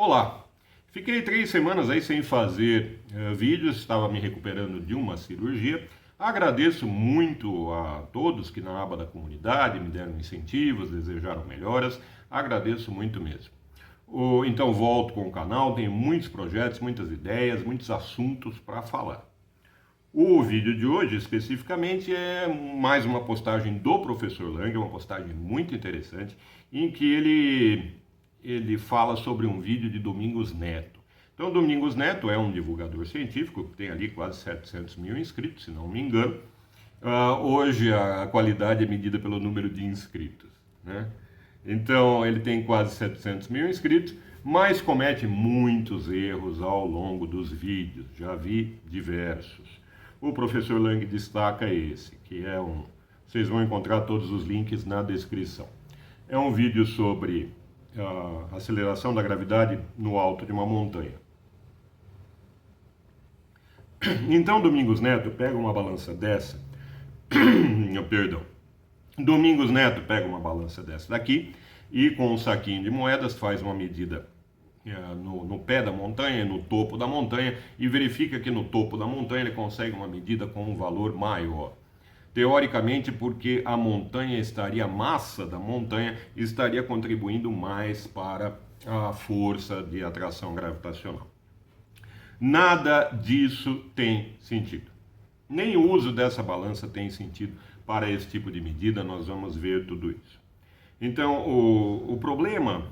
Olá, fiquei 3 semanas aí sem fazer vídeos, estava me recuperando de uma cirurgia. Agradeço muito a todos que na aba da comunidade me deram incentivos, desejaram melhoras, agradeço muito mesmo. Então volto com o canal, tenho muitos projetos, muitas ideias, muitos assuntos para falar. O vídeo de hoje, especificamente, é mais uma postagem do professor Lang, uma postagem muito interessante, em que ele fala sobre um vídeo de Domingos Neto. Então, Domingos Neto é um divulgador científico, que tem ali quase 700 mil inscritos, se não me engano. Hoje a qualidade é medida pelo número de inscritos, né? Então, ele tem quase 700 mil inscritos, mas comete muitos erros ao longo dos vídeos, já vi diversos. O professor Lang destaca esse, que é um... Vocês vão encontrar todos os links na descrição. É um vídeo sobre a aceleração da gravidade no alto de uma montanha. Então, Domingos Neto pega uma balança dessa... Perdão. Domingos Neto pega uma balança dessa daqui e com um saquinho de moedas faz uma medida no pé da montanha, no topo da montanha, e verifica que no topo da montanha ele consegue uma medida com um valor maior. Teoricamente, porque a massa da montanha estaria contribuindo mais para a força de atração gravitacional. Nada disso tem sentido. Nem o uso dessa balança tem sentido para esse tipo de medida, nós vamos ver tudo isso. Então, o problema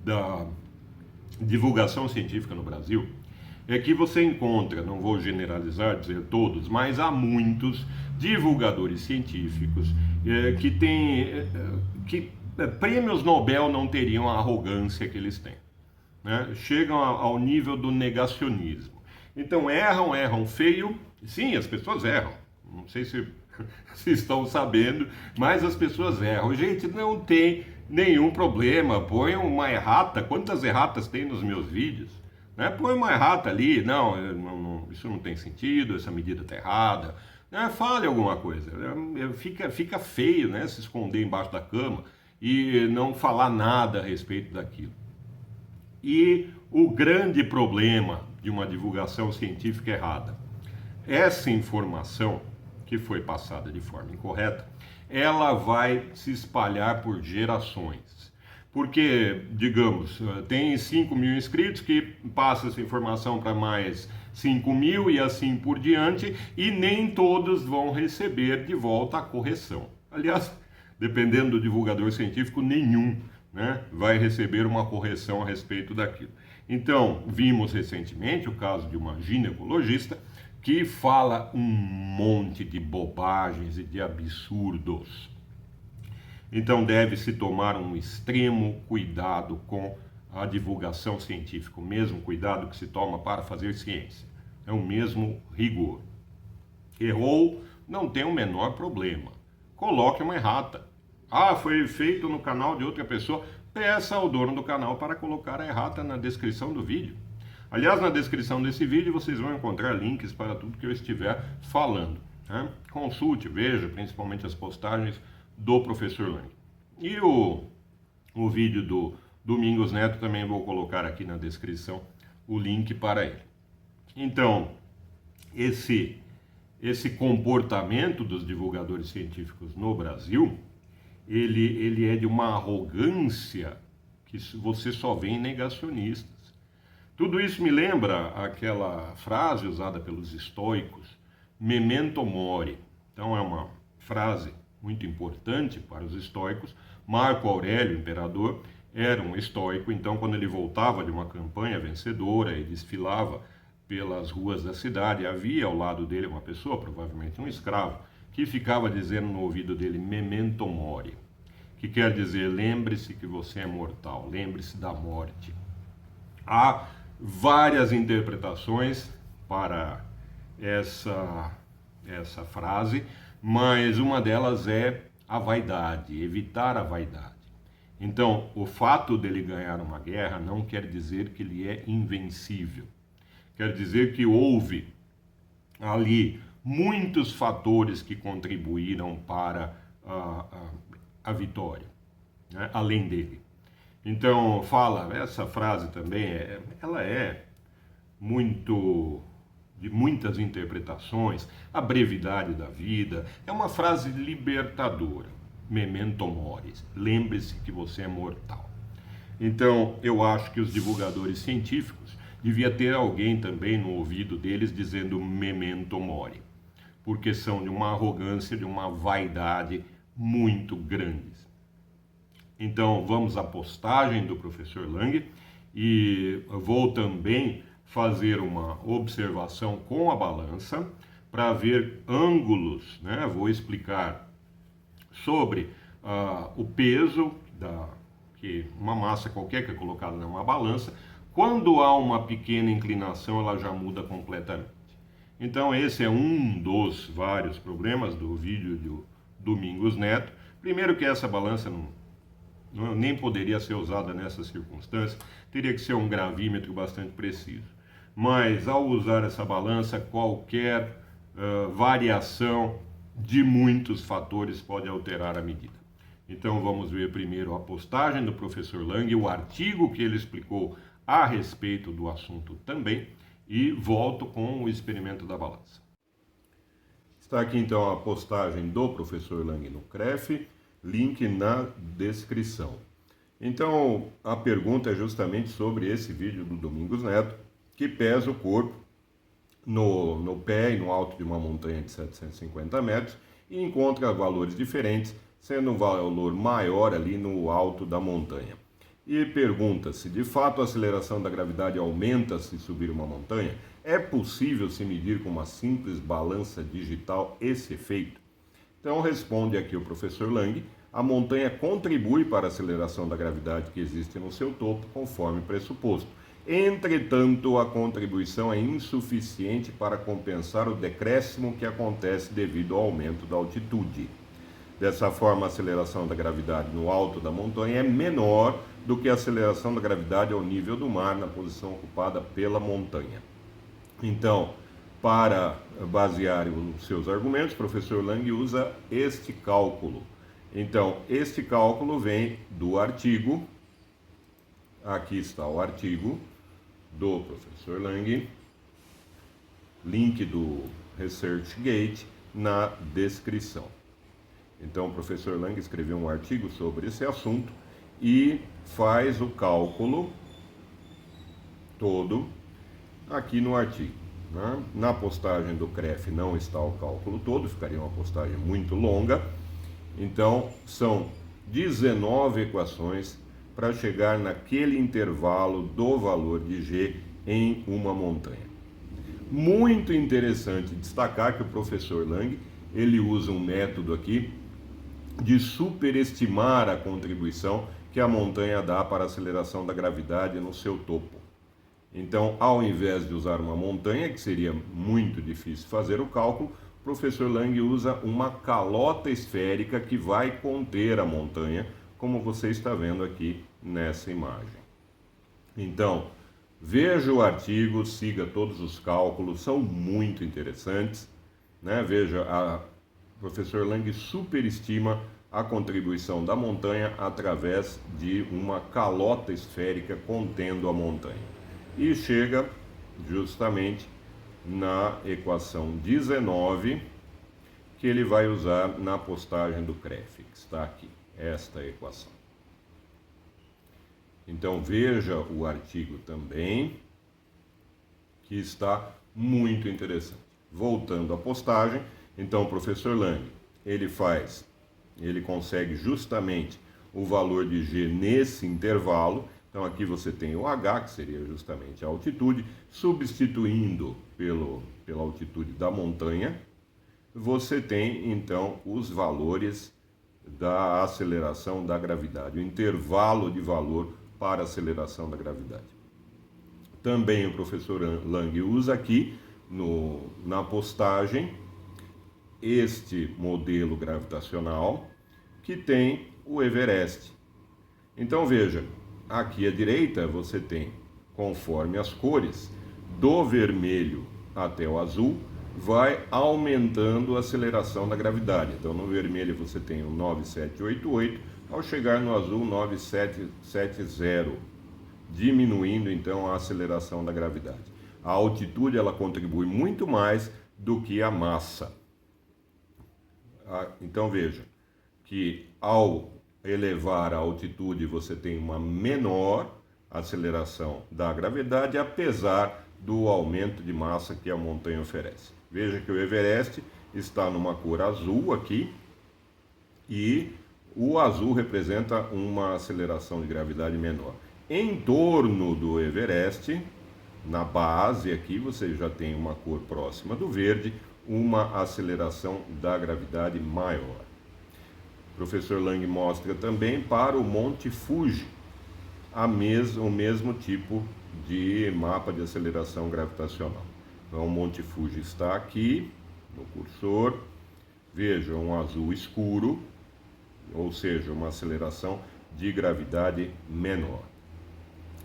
da divulgação científica no Brasil é que você encontra, não vou generalizar, dizer todos, mas há muitos divulgadores científicos que prêmios Nobel não teriam a arrogância que eles têm, né? Chegam ao nível do negacionismo. Então erram feio. Sim, as pessoas erram. Não sei se estão sabendo, mas as pessoas erram. Gente, não tem nenhum problema. Põe uma errata. Quantas erratas tem nos meus vídeos? Né? Põe uma errata ali. Não, isso não tem sentido, essa medida está errada. Né? Fale alguma coisa. Fica feio, né? Se esconder embaixo da cama e não falar nada a respeito daquilo. E o grande problema de uma divulgação científica errada, essa informação que foi passada de forma incorreta, ela vai se espalhar por gerações. Porque, digamos, tem 5 mil inscritos que passa essa informação para mais 5 mil e assim por diante, e nem todos vão receber de volta a correção. Aliás, dependendo do divulgador científico, nenhum, né, vai receber uma correção a respeito daquilo. Então, vimos recentemente o caso de uma ginecologista que fala um monte de bobagens e de absurdos. Então deve-se tomar um extremo cuidado com a divulgação científica, o mesmo cuidado que se toma para fazer ciência. É o mesmo rigor. Errou, não tem o menor problema. Coloque uma errata. Foi feito no canal de outra pessoa. Peça ao dono do canal para colocar a errata na descrição do vídeo. Aliás, na descrição desse vídeo vocês vão encontrar links para tudo que eu estiver falando, né? Consulte, veja, principalmente as postagens do professor Lang. E o vídeo do Domingos Neto também vou colocar aqui na descrição o link para ele. Então, esse comportamento dos divulgadores científicos no Brasil, ele é de uma arrogância que você só vê em negacionistas. Tudo isso me lembra aquela frase usada pelos estoicos, memento mori. Então é uma frase muito importante para os estoicos. Marco Aurélio, imperador, era um estoico, então quando ele voltava de uma campanha vencedora e desfilava pelas ruas da cidade, havia ao lado dele uma pessoa, provavelmente um escravo, que ficava dizendo no ouvido dele, memento mori, que quer dizer, lembre-se que você é mortal, lembre-se da morte. Há várias interpretações para essa frase, mas uma delas é a vaidade, evitar a vaidade. Então, o fato dele ganhar uma guerra não quer dizer que ele é invencível. Quer dizer que houve ali muitos fatores que contribuíram para a vitória, né, além dele. Então, essa frase também, ela é muito de muitas interpretações, a brevidade da vida, é uma frase libertadora. Memento mori, lembre-se que você é mortal. Então, eu acho que os divulgadores científicos devia ter alguém também no ouvido deles dizendo memento mori, porque são de uma arrogância, de uma vaidade muito grandes. Então, vamos à postagem do professor Lang e vou também fazer uma observação com a balança para ver ângulos, né? Vou explicar sobre o peso que uma massa qualquer que é colocada numa balança, quando há uma pequena inclinação, ela já muda completamente. Então, esse é um dos vários problemas do vídeo do Domingos Neto. Primeiro que essa balança nem poderia ser usada nessas circunstâncias, teria que ser um gravímetro bastante preciso. Mas ao usar essa balança, qualquer variação de muitos fatores pode alterar a medida. Então vamos ver primeiro a postagem do professor Lang, o artigo que ele explicou a respeito do assunto também, e volto com o experimento da balança. Está aqui então a postagem do professor Lang no CREF, link na descrição. Então a pergunta é justamente sobre esse vídeo do Domingos Neto, que pesa o corpo no pé e no alto de uma montanha de 750 metros e encontra valores diferentes, sendo um valor maior ali no alto da montanha. E pergunta se de fato a aceleração da gravidade aumenta se subir uma montanha. É possível se medir com uma simples balança digital esse efeito? Então responde aqui o professor Lang: a montanha contribui para a aceleração da gravidade que existe no seu topo, conforme pressuposto. Entretanto, a contribuição é insuficiente para compensar o decréscimo que acontece devido ao aumento da altitude. Dessa forma, a aceleração da gravidade no alto da montanha é menor do que a aceleração da gravidade ao nível do mar, na posição ocupada pela montanha. Então, para basear os seus argumentos, o professor Lang usa este cálculo. Então, este cálculo vem do artigo, aqui está o artigo do professor Lang, link do ResearchGate na descrição. Então, o professor Lang escreveu um artigo sobre esse assunto e faz o cálculo todo aqui no artigo, né? Na postagem do CREF não está o cálculo todo, ficaria uma postagem muito longa. Então, são 19 equações para chegar naquele intervalo do valor de G em uma montanha. Muito interessante destacar que o professor Lang, ele usa um método aqui de superestimar a contribuição que a montanha dá para a aceleração da gravidade no seu topo. Então, ao invés de usar uma montanha, que seria muito difícil fazer o cálculo, o professor Lang usa uma calota esférica que vai conter a montanha, como você está vendo aqui nessa imagem. Então, veja o artigo, siga todos os cálculos, são muito interessantes, né? Veja, o professor Lang superestima a contribuição da montanha através de uma calota esférica contendo a montanha. E chega justamente na equação 19, que ele vai usar na postagem do CREF, que está aqui, esta equação. Então veja o artigo também, que está muito interessante. Voltando à postagem, então o professor Lang, ele consegue justamente o valor de G nesse intervalo. Então aqui você tem o H, que seria justamente a altitude, substituindo pela altitude da montanha, você tem então os valores da aceleração da gravidade, o intervalo de valor para a aceleração da gravidade. Também o professor Lang usa aqui na postagem este modelo gravitacional que tem o Everest. Então veja, aqui à direita você tem, conforme as cores, do vermelho até o azul, vai aumentando a aceleração da gravidade. Então no vermelho você tem o 9788, ao chegar no azul 9770, diminuindo então a aceleração da gravidade. A altitude ela contribui muito mais do que a massa. Então veja que ao elevar a altitude você tem uma menor aceleração da gravidade, apesar do aumento de massa que a montanha oferece. Veja que o Everest está numa cor azul aqui, e o azul representa uma aceleração de gravidade menor. Em torno do Everest, na base aqui, você já tem uma cor próxima do verde, uma aceleração da gravidade maior. O professor Lang mostra também para o Monte Fuji o mesmo tipo de mapa de aceleração gravitacional. Então o Monte Fuji está aqui no cursor, veja um azul escuro, ou seja, uma aceleração de gravidade menor.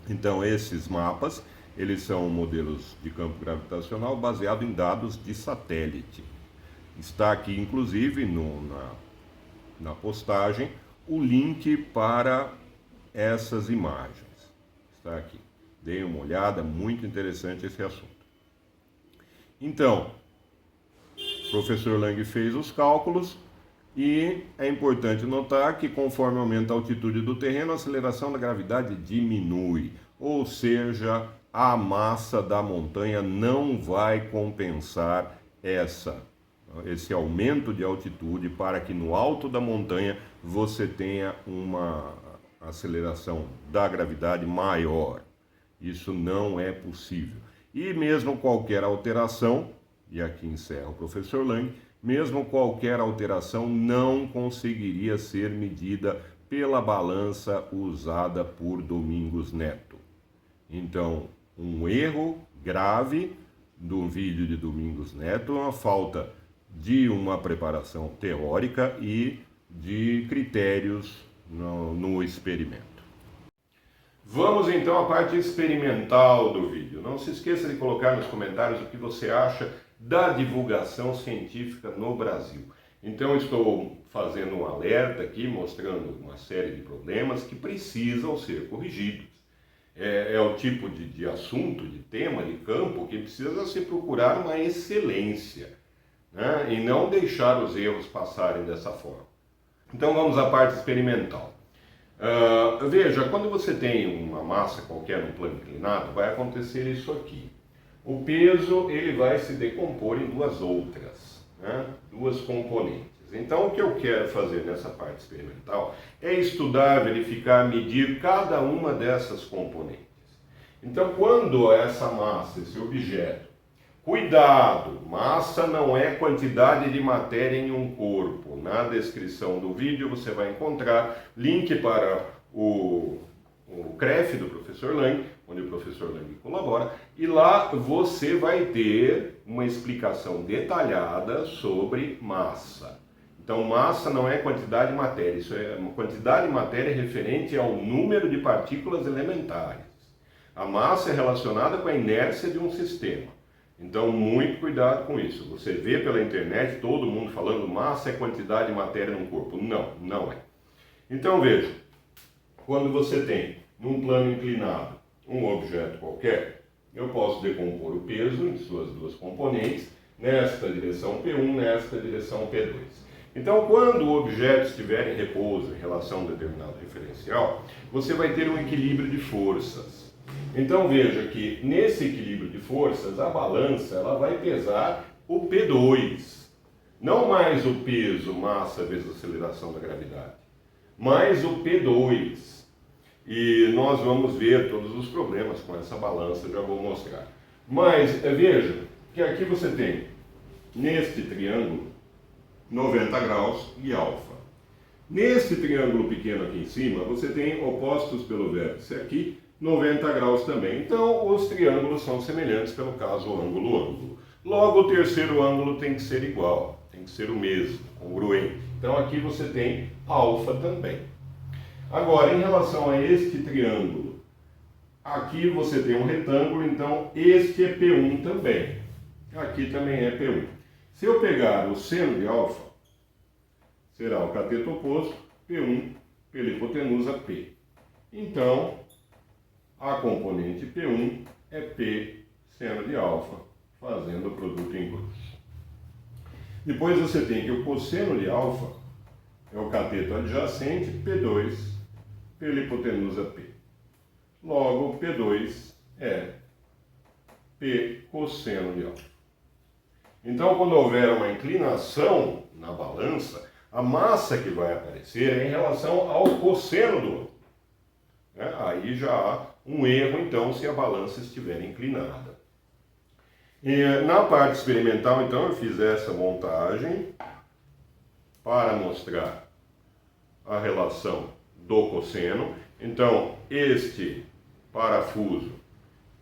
Então esses mapas, eles são modelos de campo gravitacional baseado em dados de satélite. Está aqui inclusive na postagem o link para essas imagens. Está aqui. Deem uma olhada, muito interessante esse assunto. Então, o professor Lang fez os cálculos e é importante notar que conforme aumenta a altitude do terreno, a aceleração da gravidade diminui, ou seja, a massa da montanha não vai compensar esse aumento de altitude para que no alto da montanha você tenha uma aceleração da gravidade maior. Isso não é possível. E mesmo qualquer alteração, e aqui encerra o professor Lang, mesmo qualquer alteração não conseguiria ser medida pela balança usada por Domingos Neto. Então, um erro grave do vídeo de Domingos Neto é uma falta de uma preparação teórica e de critérios no experimento. Vamos então à parte experimental do vídeo. Não se esqueça de colocar nos comentários o que você acha da divulgação científica no Brasil. Então estou fazendo um alerta aqui, mostrando uma série de problemas que precisam ser corrigidos. É o tipo de assunto, de tema, de campo que precisa se procurar uma excelência, né? E não deixar os erros passarem dessa forma. Então vamos à parte experimental. Veja, quando você tem uma massa qualquer no plano inclinado, vai acontecer isso aqui. O peso ele vai se decompor em duas outras, né? Duas componentes. Então o que eu quero fazer nessa parte experimental é estudar, verificar, medir cada uma dessas componentes. Então quando essa massa, esse objeto, cuidado, massa não é quantidade de matéria em um corpo. Na descrição do vídeo você vai encontrar link para o CREF do professor Lang, onde o professor Lang colabora, e lá você vai ter uma explicação detalhada sobre massa. Então massa não é quantidade de matéria, isso é uma quantidade de matéria referente ao número de partículas elementares. A massa é relacionada com a inércia de um sistema. Então, muito cuidado com isso. Você vê pela internet todo mundo falando massa é quantidade de matéria no corpo. Não, não é. Então, veja, quando você tem num plano inclinado um objeto qualquer, eu posso decompor o peso em suas duas componentes, nesta direção P1, nesta direção P2. Então, quando o objeto estiver em repouso em relação a um determinado referencial, você vai ter um equilíbrio de forças. Então veja que nesse equilíbrio de forças, a balança ela vai pesar o P2. Não mais o peso, massa vezes aceleração da gravidade, mas o P2. E nós vamos ver todos os problemas com essa balança, já vou mostrar. Mas veja que aqui você tem, neste triângulo, 90 graus e alfa. Nesse triângulo pequeno aqui em cima, você tem opostos pelo vértice aqui, 90 graus também. Então, os triângulos são semelhantes, pelo caso, ângulo. Logo, o terceiro ângulo tem que ser igual, tem que ser o mesmo, congruente. Então, aqui você tem alfa também. Agora, em relação a este triângulo, aqui você tem um retângulo, então este é P1 também. Aqui também é P1. Se eu pegar o seno de alfa, será o cateto oposto, P1 pela hipotenusa P. Então, a componente P1 é P seno de alfa, fazendo o produto em cruz. Depois você tem que o cosseno de alfa é o cateto adjacente P2 pela hipotenusa P. Logo, P2 é P cosseno de alfa. Então, quando houver uma inclinação na balança, a massa que vai aparecer é em relação ao cosseno do ângulo. Aí já há um erro, então, se a balança estiver inclinada. E, na parte experimental, então, eu fiz essa montagem para mostrar a relação do cosseno. Então, este parafuso,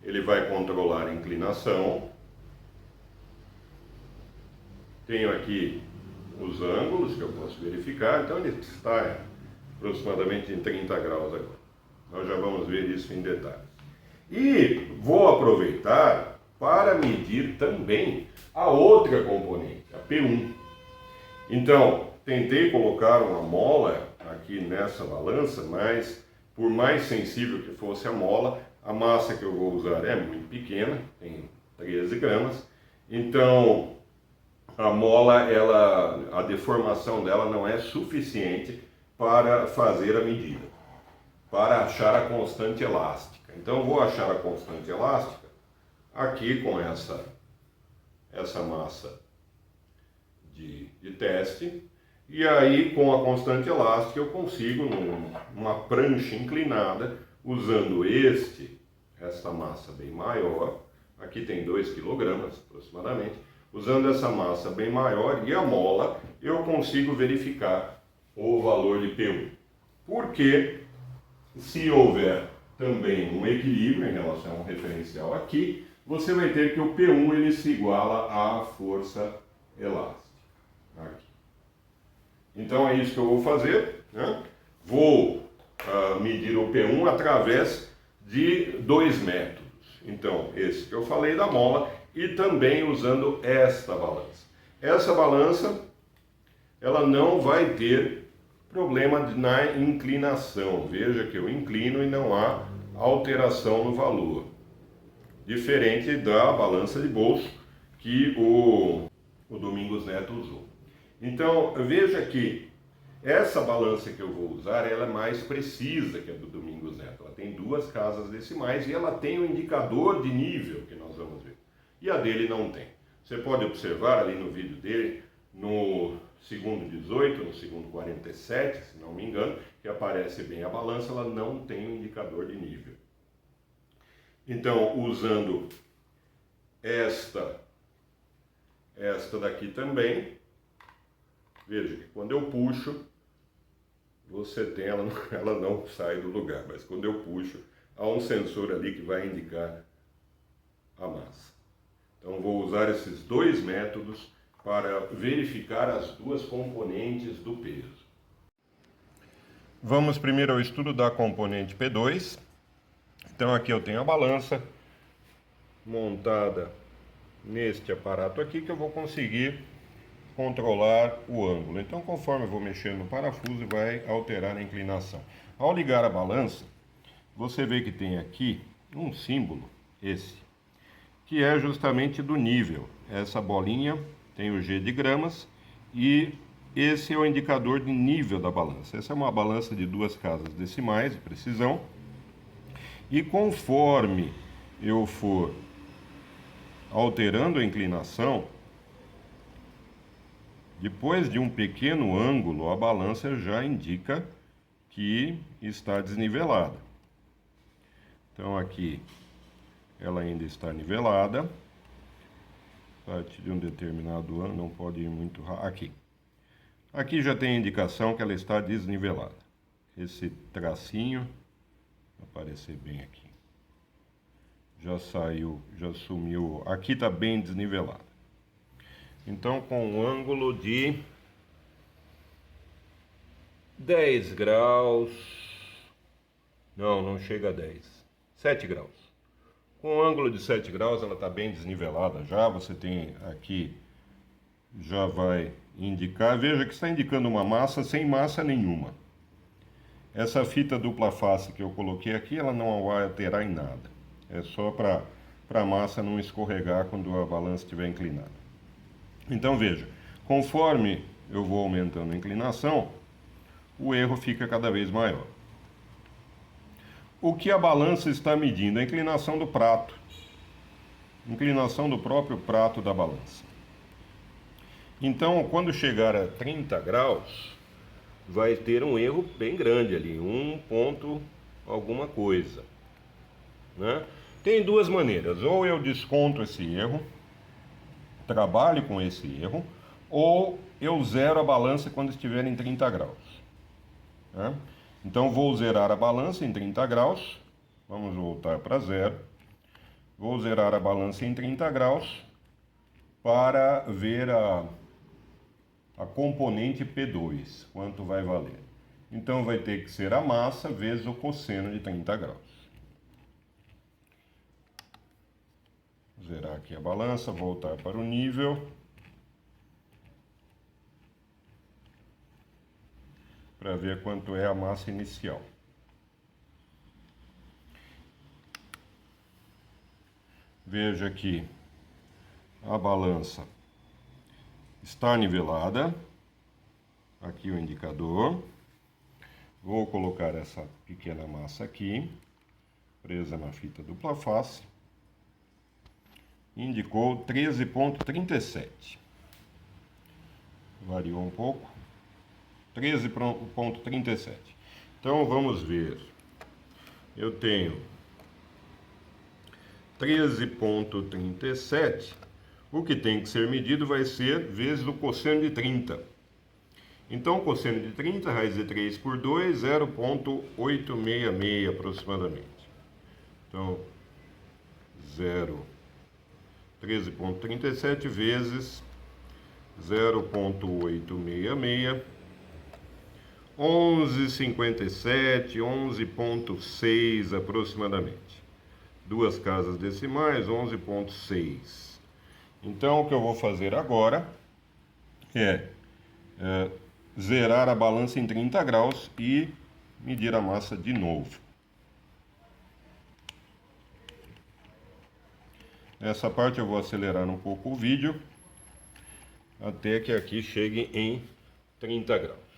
ele vai controlar a inclinação. Tenho aqui os ângulos que eu posso verificar, então ele está aproximadamente em 30 graus agora. Nós já vamos ver isso em detalhes. E vou aproveitar para medir também a outra componente, a P1. Então, tentei colocar uma mola aqui nessa balança, mas por mais sensível que fosse a mola, a massa que eu vou usar é muito pequena, tem 13 gramas, então a mola, a deformação dela não é suficiente para fazer a medida, para achar a constante elástica. Então vou achar a constante elástica aqui com essa massa de teste, e aí com a constante elástica eu consigo, numa prancha inclinada, usando essa massa bem maior, aqui tem 2 kg aproximadamente, usando essa massa bem maior e a mola, eu consigo verificar o valor de P1. Porque se houver também um equilíbrio em relação ao referencial aqui, você vai ter que o P1 ele se iguala à força elástica. Aqui. Então é isso que eu vou fazer, né? Vou medir o P1 através de 2 métodos. Então, esse que eu falei da mola e também usando esta balança. Essa balança, ela não vai ter problema na inclinação. Veja que eu inclino e não há alteração no valor. Diferente da balança de bolso que o Domingos Neto usou. Então, veja que essa balança que eu vou usar, ela é mais precisa que a do Domingos Neto. Ela tem 2 casas decimais e ela tem um indicador de nível que nós vamos ver. E a dele não tem. Você pode observar ali no vídeo dele, no segundo 18, no segundo 47, se não me engano, que aparece bem a balança, ela não tem um indicador de nível. Então, usando esta daqui também, veja que quando eu puxo, você tem, ela não sai do lugar, mas quando eu puxo, há um sensor ali que vai indicar a massa. Então vou usar esses 2 métodos para verificar as 2 componentes do peso. Vamos primeiro ao estudo da componente P2. Então aqui eu tenho a balança montada neste aparato aqui que eu vou conseguir controlar o ângulo. Então, conforme eu vou mexendo no parafuso, vai alterar a inclinação. Ao ligar a balança, você vê que tem aqui um símbolo, esse, que é justamente do nível. Essa bolinha tem o G de gramas e esse é o indicador de nível da balança. Essa é uma balança de 2 casas decimais de precisão. E conforme eu for alterando a inclinação, depois de um pequeno ângulo, a balança já indica que está desnivelada. Então aqui ela ainda está nivelada. A partir de um determinado ângulo, não pode ir muito rápido. Aqui já tem a indicação que ela está desnivelada. Esse tracinho, vai aparecer bem aqui. Já saiu, já sumiu. Aqui está bem desnivelada. Então, com um ângulo de 10 graus, não chega a 10, 7 graus. Com um ângulo de 7 graus, ela está bem desnivelada já. Você tem aqui, já vai indicar, veja que está indicando uma massa sem massa nenhuma. Essa fita dupla face que eu coloquei aqui, ela não vai alterar em nada. É só para a massa não escorregar quando a balança estiver inclinada. Então veja, conforme eu vou aumentando a inclinação, o erro fica cada vez maior. O que a balança está medindo? A inclinação do prato. Inclinação do próprio prato da balança. Então, quando chegar a 30 graus, vai ter um erro bem grande ali, 1 ponto alguma coisa, né? Tem duas maneiras, ou eu desconto esse erro, trabalho com esse erro, ou eu zero a balança quando estiver em 30 graus, né? Então vou zerar a balança em 30 graus, vamos voltar para zero, vou zerar a balança em 30 graus para ver a componente P2, quanto vai valer. Então vai ter que ser a massa vezes o cosseno de 30 graus. Zerar aqui a balança, voltar para o nível. Para ver quanto é a massa inicial. Veja que a balança está nivelada. Aqui o indicador. Vou colocar essa pequena massa aqui, presa na fita dupla face. Indicou 13,37. Variou um pouco. 13,37. Então vamos ver. Eu tenho 13,37. O que tem que ser medido vai ser vezes o cosseno de 30. Então, o cosseno de 30, raiz de 3 por 2, 0,866 aproximadamente. Então, 13,37 vezes 0,866, 11,57, 11,6 aproximadamente. Duas casas decimais, 11,6. Então, o que eu vou fazer agora é zerar a balança em 30 graus e medir a massa de novo. Nessa parte eu vou acelerar um pouco o vídeo até que aqui chegue em 30 graus.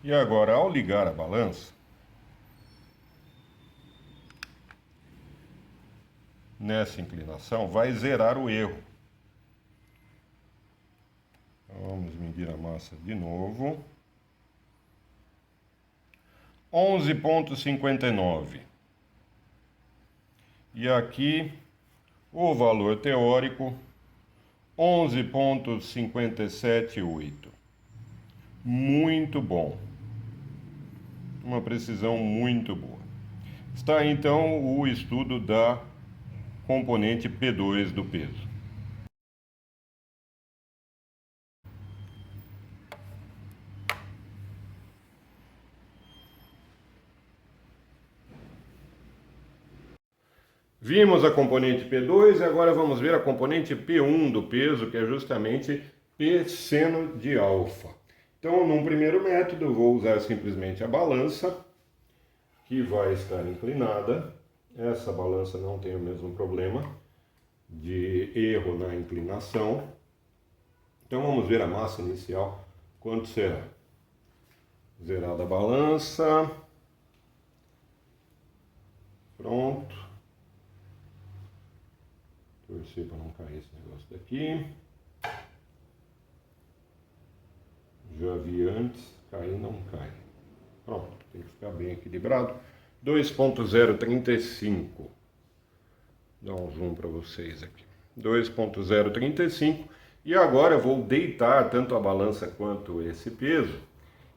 E agora, ao ligar a balança, nessa inclinação, vai zerar o erro. Então, vamos medir a massa de novo. 11,59. E aqui, o valor teórico, 11,578. Muito bom. Uma precisão muito boa. Está aí, então, o estudo da componente P2 do peso. Vimos a componente P2 e agora vamos ver a componente P1 do peso, que é justamente P seno de alfa. Então, num primeiro método, eu vou usar simplesmente a balança, que vai estar inclinada. Essa balança não tem o mesmo problema de erro na inclinação. Então, vamos ver a massa inicial, quanto será. Zerada a balança. Pronto. Torcer para não cair esse negócio daqui. Já vi antes, cair não cai. Pronto, tem que ficar bem equilibrado. 2,035. Dá um zoom para vocês aqui. 2,035. E agora eu vou deitar tanto a balança quanto esse peso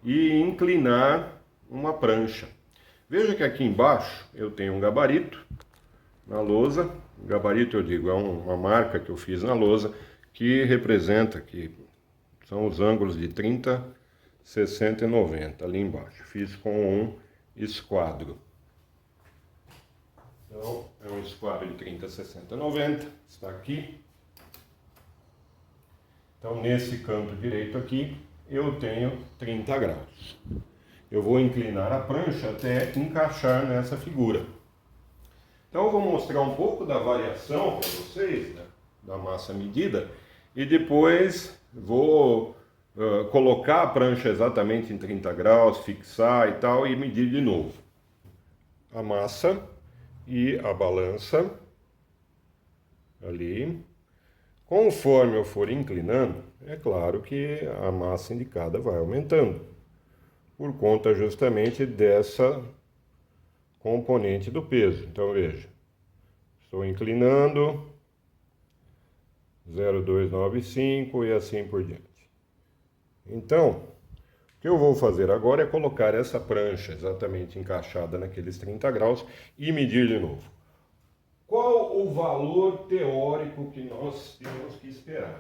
e inclinar uma prancha. Veja que aqui embaixo eu tenho um gabarito na lousa. Gabarito, eu digo, é uma marca que eu fiz na lousa, que representa, que são os ângulos de 30, 60 e 90 ali embaixo. Fiz com um esquadro. Então, é um esquadro de 30, 60, 90, está aqui. Então, nesse canto direito aqui, eu tenho 30 graus. Eu vou inclinar a prancha até encaixar nessa figura. Então, eu vou mostrar um pouco da variação para vocês, né, da massa medida, e depois vou colocar a prancha exatamente em 30 graus, fixar e tal, e medir de novo a massa e a balança ali. Conforme eu for inclinando, é claro que a massa indicada vai aumentando, por conta justamente dessa componente do peso. Então veja, estou inclinando 0,295 e assim por diante. Então, o que eu vou fazer agora é colocar essa prancha exatamente encaixada naqueles 30 graus e medir de novo. Qual o valor teórico que nós temos que esperar?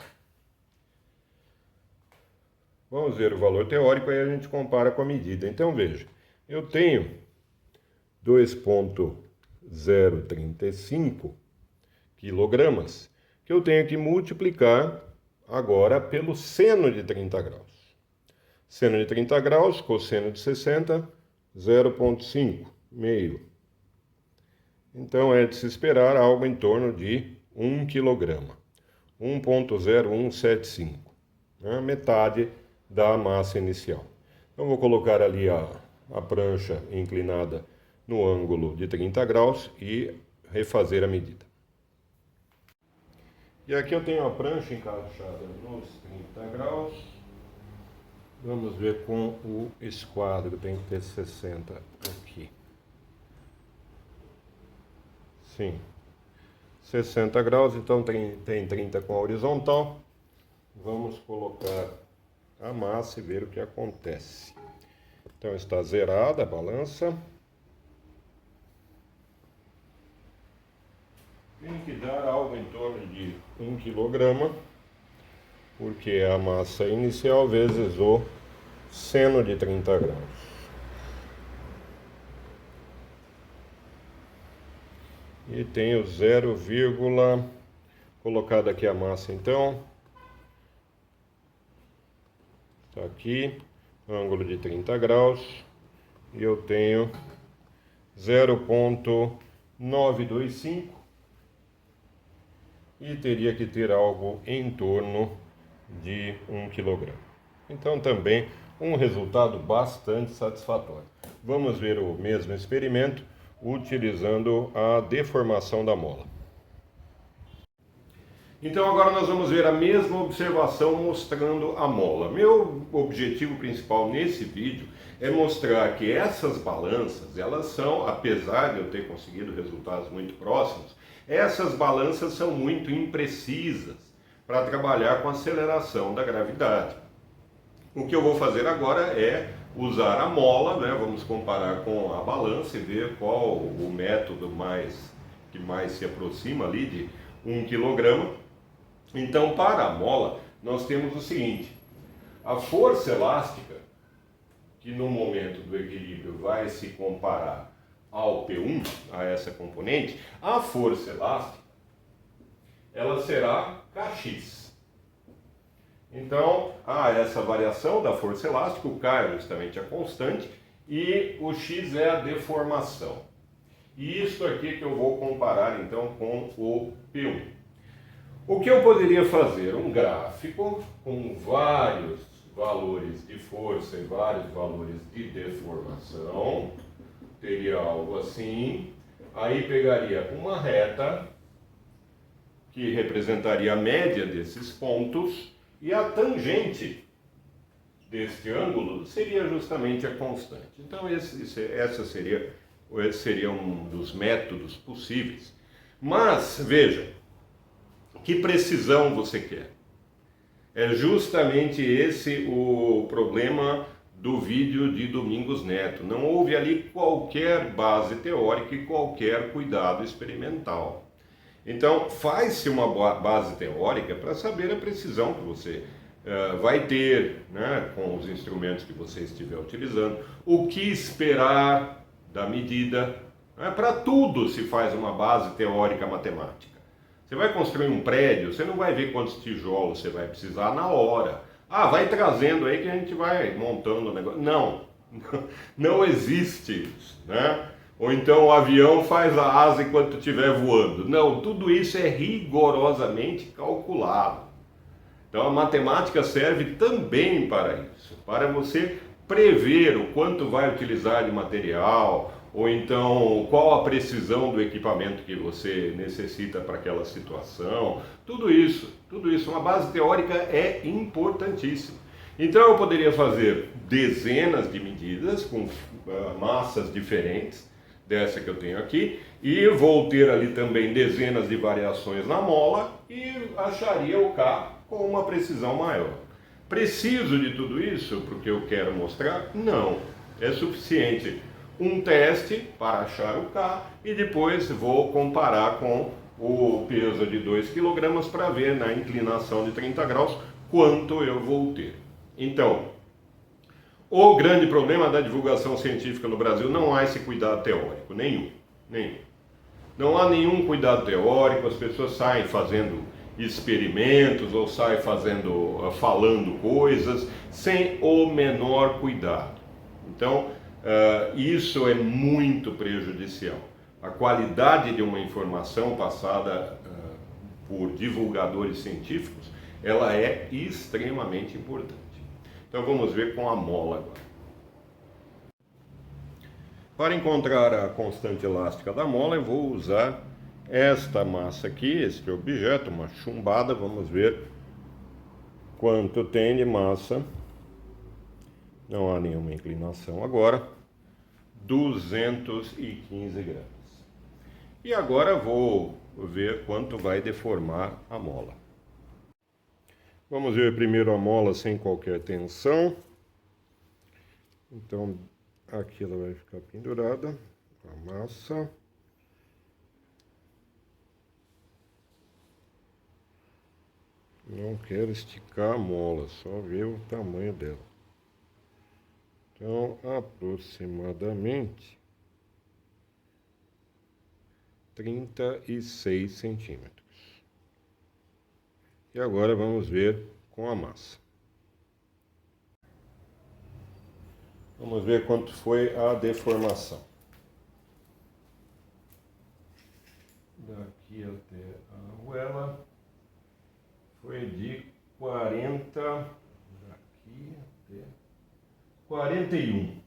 Vamos ver o valor teórico, aí a gente compara com a medida. Então veja, eu tenho 2,035 quilogramas, que eu tenho que multiplicar agora pelo seno de 30 graus. Seno de 30 graus, cosseno de 60, 0,5, meio. Então é de se esperar algo em torno de 1 kg, 1,0175, né? Metade da massa inicial. Então vou colocar ali a prancha inclinada no ângulo de 30 graus e refazer a medida. E aqui eu tenho a prancha encaixada nos 30 graus. Vamos ver com o esquadro, tem que ter 60 aqui. Sim, 60 graus, então tem 30 com a horizontal. Vamos colocar a massa e ver o que acontece. Então está zerada a balança. Tem que dar algo em torno de 1 kg, porque é a massa inicial vezes o seno de 30 graus. E tenho 0, colocada aqui a massa então. Está aqui, ângulo de 30 graus. E eu tenho 0,925. E teria que ter algo em torno de 1 kg. Então também um resultado bastante satisfatório. Vamos ver o mesmo experimento utilizando a deformação da mola. Então agora nós vamos ver a mesma observação mostrando a mola. Meu objetivo principal nesse vídeo é mostrar que essas balanças, elas são, apesar de eu ter conseguido resultados muito próximos, essas balanças são muito imprecisas para trabalhar com a aceleração da gravidade. O que eu vou fazer agora é usar a mola, né? Vamos comparar com a balança e ver qual o método que mais se aproxima ali de 1 kg. Então, para a mola, nós temos o seguinte: a força elástica, que no momento do equilíbrio vai se comparar ao P1, a essa componente, a força elástica, ela será Kx. Então, há essa variação da força elástica, o K é justamente a constante, e o X é a deformação. E isso aqui que eu vou comparar então com o P1. O que eu poderia fazer? Um gráfico com vários valores de força e vários valores de deformação. Teria algo assim. Aí pegaria uma reta, que representaria a média desses pontos, e a tangente deste ângulo seria justamente a constante. Então esse seria um dos métodos possíveis. Mas, veja, que precisão você quer? É justamente esse o problema do vídeo de Domingos Neto. Não houve ali qualquer base teórica e qualquer cuidado experimental. Então, faz-se uma base teórica para saber a precisão que você vai ter, né, com os instrumentos que você estiver utilizando, o que esperar da medida. Para tudo se faz uma base teórica matemática. Você vai construir um prédio, você não vai ver quantos tijolos você vai precisar na hora. Ah, vai trazendo aí que a gente vai montando o negócio. Não, não existe isso, né? Ou então o avião faz a asa enquanto estiver voando. Não, tudo isso é rigorosamente calculado. Então a matemática serve também para isso, para você prever o quanto vai utilizar de material, ou então qual a precisão do equipamento que você necessita para aquela situação. Tudo isso, uma base teórica é importantíssima. Então eu poderia fazer dezenas de medidas com massas diferentes, dessa que eu tenho aqui, e vou ter ali também dezenas de variações na mola e acharia o K com uma precisão maior. Preciso de tudo isso porque eu quero mostrar? Não, é suficiente um teste para achar o K e depois vou comparar com o peso de 2 kg para ver na inclinação de 30 graus quanto eu vou ter. Então, o grande problema da divulgação científica no Brasil não há esse cuidado teórico, nenhum. Não há nenhum cuidado teórico, as pessoas saem fazendo experimentos ou saem falando coisas sem o menor cuidado. Então, isso é muito prejudicial. A qualidade de uma informação passada por divulgadores científicos, ela é extremamente importante. Então vamos ver com a mola agora. Para encontrar a constante elástica da mola, eu vou usar esta massa aqui, este objeto, uma chumbada. Vamos ver quanto tem de massa. Não há nenhuma inclinação agora. 215 gramas. E agora vou ver quanto vai deformar a mola. Vamos ver primeiro a mola sem qualquer tensão. Então, aqui ela vai ficar pendurada, a massa. Não quero esticar a mola, só ver o tamanho dela. Então, aproximadamente 36 centímetros. E agora vamos ver com a massa. Vamos ver quanto foi a deformação. Daqui até a arruela foi de 40, daqui até 41.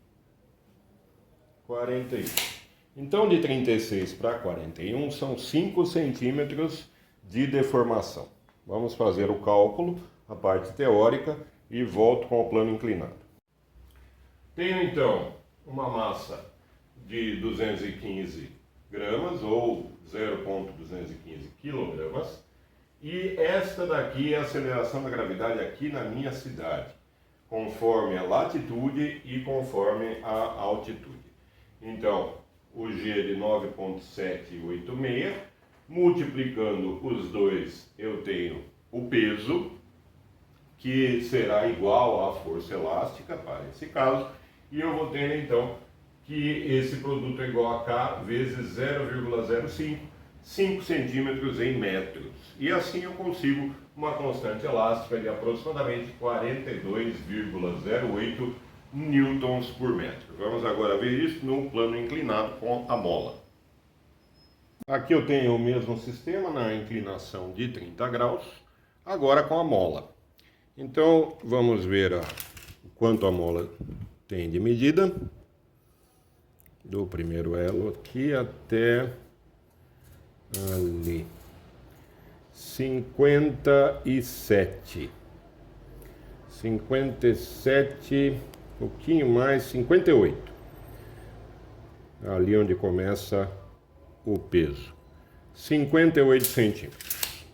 Então de 36 para 41 são 5 centímetros de deformação. Vamos fazer o cálculo, a parte teórica, e volto com o plano inclinado. Tenho então uma massa de 215 gramas ou 0,215 quilogramas, e esta daqui é a aceleração da gravidade aqui na minha cidade, conforme a latitude e conforme a altitude. Então, o G de 9,786, multiplicando os dois, eu tenho o peso, que será igual à força elástica para esse caso, e eu vou ter então que esse produto é igual a K vezes 0,05, 5 centímetros em metros. E assim eu consigo uma constante elástica de aproximadamente 42,08 newtons por metro. Vamos agora ver isso no plano inclinado com a mola. Aqui eu tenho o mesmo sistema na inclinação de 30 graus, agora com a mola. Então vamos ver o quanto a mola tem de medida, do primeiro elo aqui até ali, 57, pouquinho mais, 58, ali onde começa o peso, 58 centímetros.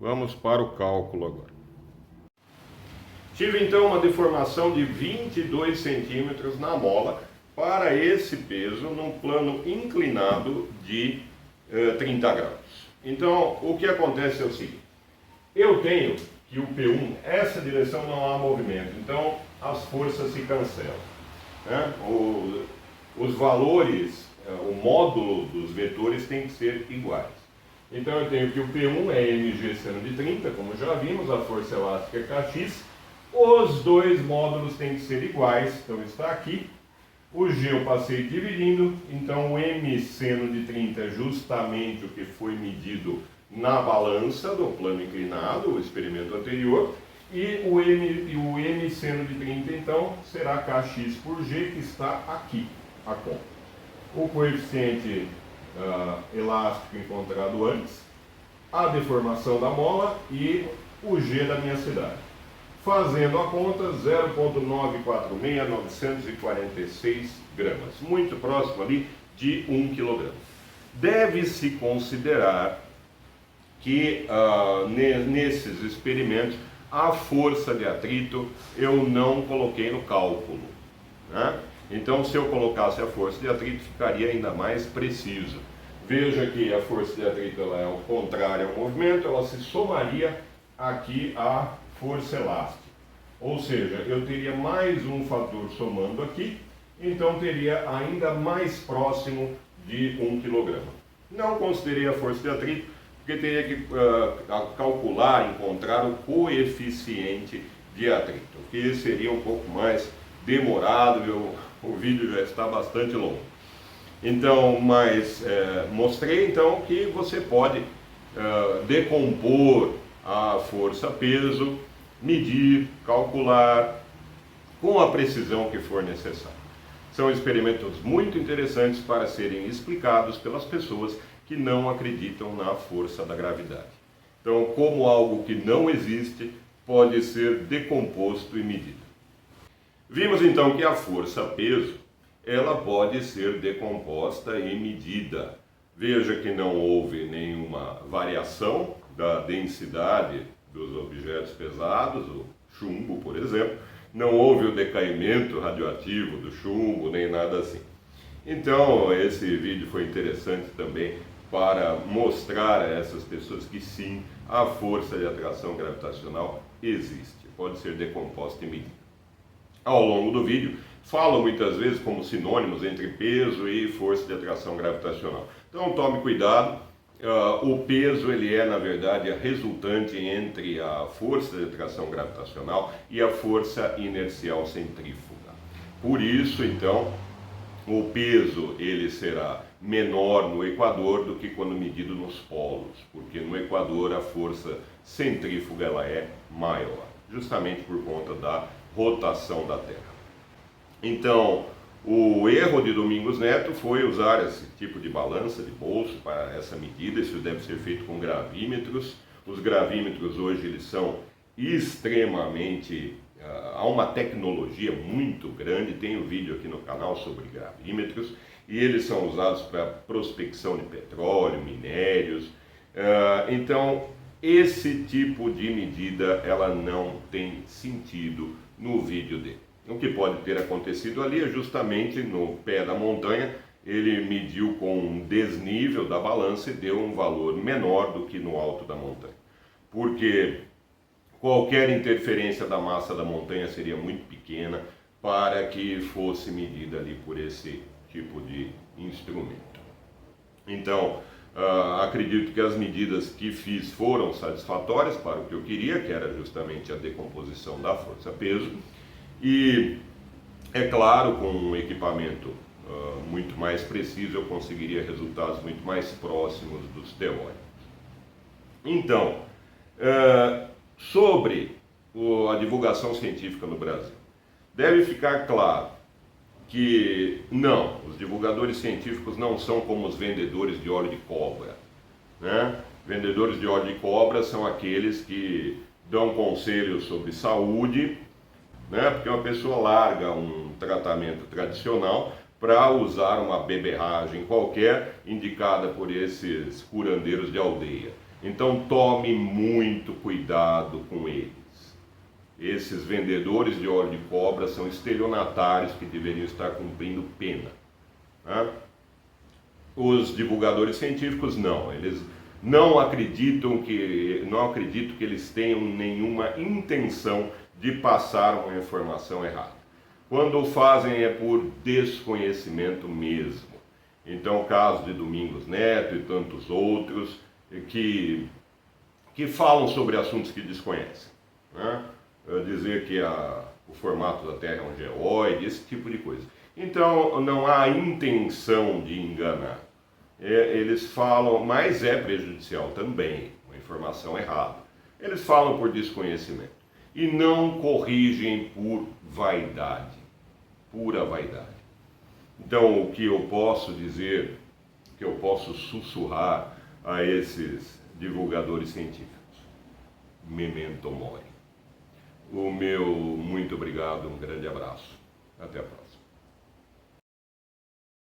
Vamos para o cálculo agora. Tive então uma deformação de 22 centímetros na mola para esse peso num plano inclinado de 30 graus. Então, o que acontece é o seguinte: eu tenho que o P1, essa direção não há movimento, então as forças se cancelam, né? Os valores, o módulo dos vetores tem que ser iguais. Então eu tenho que o P1 é mg seno de 30, como já vimos, a força elástica é kx, os dois módulos têm que ser iguais, então está aqui. O G eu passei dividindo, então o M seno de 30 é justamente o que foi medido na balança do plano inclinado, o experimento anterior, e o M seno de 30 então será Kx por G, que está aqui, a conta. O coeficiente elástico encontrado antes, a deformação da mola e o G da minha cidade. Fazendo a conta, 0,946,946 gramas, muito próximo ali de 1 kg. Deve-se considerar que nesses experimentos a força de atrito eu não coloquei no cálculo, né? Então, se eu colocasse a força de atrito, ficaria ainda mais preciso. Veja que a força de atrito ela é ao contrário ao movimento, ela se somaria aqui à força elástica. Ou seja, eu teria mais um fator somando aqui, então teria ainda mais próximo de 1 kg. Não considerei a força de atrito, porque teria que calcular, encontrar o coeficiente de atrito, que seria um pouco mais demorado, o vídeo já está bastante longo. Então, mas mostrei então que você pode decompor a força-peso, medir, calcular com a precisão que for necessária. São experimentos muito interessantes para serem explicados pelas pessoas que não acreditam na força da gravidade. Então, como algo que não existe, pode ser decomposto e medido. Vimos então que a força-peso, ela pode ser decomposta e medida. Veja que não houve nenhuma variação da densidade dos objetos pesados, o chumbo, por exemplo. Não houve o decaimento radioativo do chumbo, nem nada assim. Então, esse vídeo foi interessante também para mostrar a essas pessoas que sim, a força de atração gravitacional existe, pode ser decomposta e medida. Ao longo do vídeo, falo muitas vezes como sinônimos entre peso e força de atração gravitacional. Então tome cuidado, o peso ele é na verdade a resultante entre a força de atração gravitacional e a força inercial centrífuga. Por isso então, o peso ele será menor no equador do que quando medido nos polos, porque no equador a força centrífuga ela é maior, justamente por conta da rotação da Terra. Então, o erro de Domingos Neto foi usar esse tipo de balança de bolso para essa medida. Isso deve ser feito com gravímetros. Os gravímetros hoje eles são extremamente... há uma tecnologia muito grande, tem um vídeo aqui no canal sobre gravímetros, e eles são usados para prospecção de petróleo, minérios. Então, esse tipo de medida ela não tem sentido no vídeo dele. O que pode ter acontecido ali é justamente no pé da montanha, ele mediu com um desnível da balança e deu um valor menor do que no alto da montanha. Porque qualquer interferência da massa da montanha seria muito pequena para que fosse medida ali por esse tipo de instrumento. Então, acredito que as medidas que fiz foram satisfatórias para o que eu queria, que era justamente a decomposição da força-peso. E, é claro, com um equipamento muito mais preciso, eu conseguiria resultados muito mais próximos dos teóricos. Então, sobre a divulgação científica no Brasil, deve ficar claro que não, os divulgadores científicos não são como os vendedores de óleo de cobra, né? Vendedores de óleo de cobra são aqueles que dão conselhos sobre saúde, né? Porque uma pessoa larga um tratamento tradicional para usar uma beberragem qualquer indicada por esses curandeiros de aldeia. Então tome muito cuidado com eles. Esses vendedores de óleo de cobra são estelionatários que deveriam estar cumprindo pena. Né? Os divulgadores científicos não, eles não acreditam que eles tenham nenhuma intenção de passar uma informação errada. Quando o fazem é por desconhecimento mesmo. Então, o caso de Domingos Neto e tantos outros que falam sobre assuntos que desconhecem. Né? Dizer que o formato da Terra é um geóide, esse tipo de coisa. Então, não há intenção de enganar. Eles falam, mas é prejudicial também, uma informação errada. Eles falam por desconhecimento e não corrigem por vaidade, pura vaidade. Então, o que eu posso dizer, que eu posso sussurrar a esses divulgadores científicos? Memento mori. O meu muito obrigado, um grande abraço. Até a próxima.